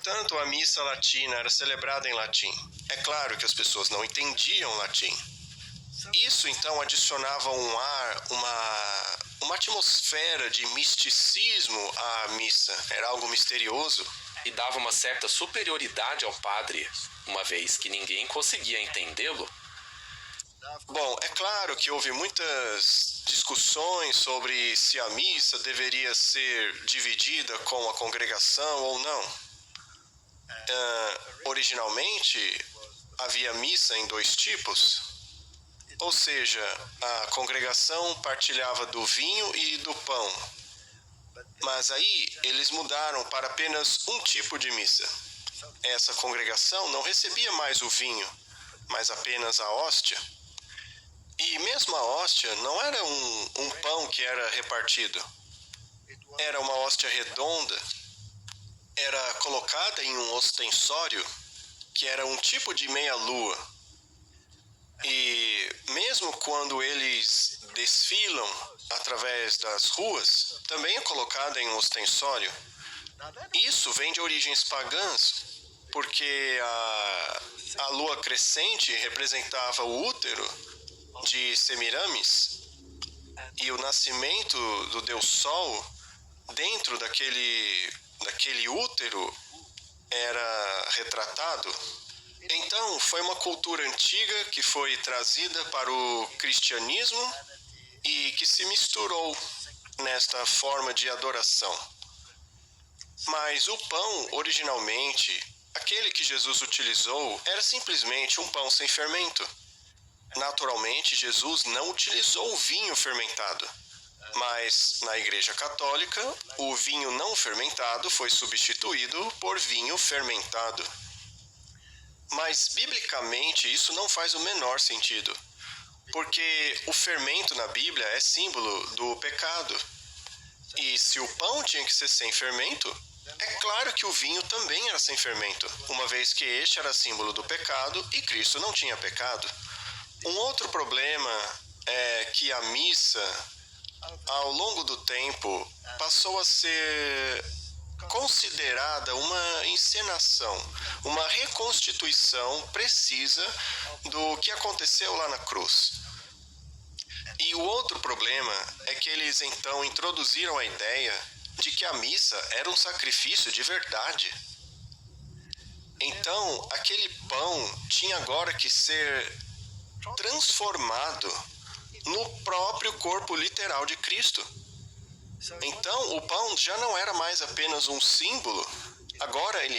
Portanto, a missa latina era celebrada em latim. É claro que as pessoas não entendiam latim. Isso, então, adicionava um ar, uma atmosfera de misticismo à missa. Era algo misterioso. E dava uma certa superioridade ao padre, uma vez que ninguém conseguia entendê-lo. Bom, é claro que houve muitas discussões sobre se a missa deveria ser dividida com a congregação ou não. Originalmente, havia missa em dois tipos, ou seja, a congregação partilhava do vinho e do pão. Mas aí eles mudaram para apenas um tipo de missa. Essa congregação não recebia mais o vinho, mas apenas a hóstia. E mesmo a hóstia não era um pão que era repartido. Era uma hóstia redonda. Era colocada em um ostensório, que era um tipo de meia-lua. E mesmo quando eles desfilam através das ruas, também é colocada em um ostensório. Isso vem de origens pagãs, porque a lua crescente representava o útero de Semiramis, e o nascimento do Deus Sol dentro daquele útero era retratado. Então, foi uma cultura antiga que foi trazida para o cristianismo e que se misturou nesta forma de adoração. Mas o pão, originalmente, aquele que Jesus utilizou, era simplesmente um pão sem fermento. Naturalmente, Jesus não utilizou o vinho fermentado, mas na Igreja Católica, o vinho não fermentado foi substituído por vinho fermentado. Mas, biblicamente, isso não faz o menor sentido, porque o fermento na Bíblia é símbolo do pecado. E se o pão tinha que ser sem fermento, é claro que o vinho também era sem fermento, uma vez que este era símbolo do pecado e Cristo não tinha pecado. Um outro problema é que a missa, ao longo do tempo, passou a ser considerada uma encenação, uma reconstituição precisa do que aconteceu lá na cruz. E o outro problema é que eles então introduziram a ideia de que a missa era um sacrifício de verdade. Então, aquele pão tinha agora que ser transformado no próprio corpo literal de Cristo. Então, o pão já não era mais apenas um símbolo, agora ele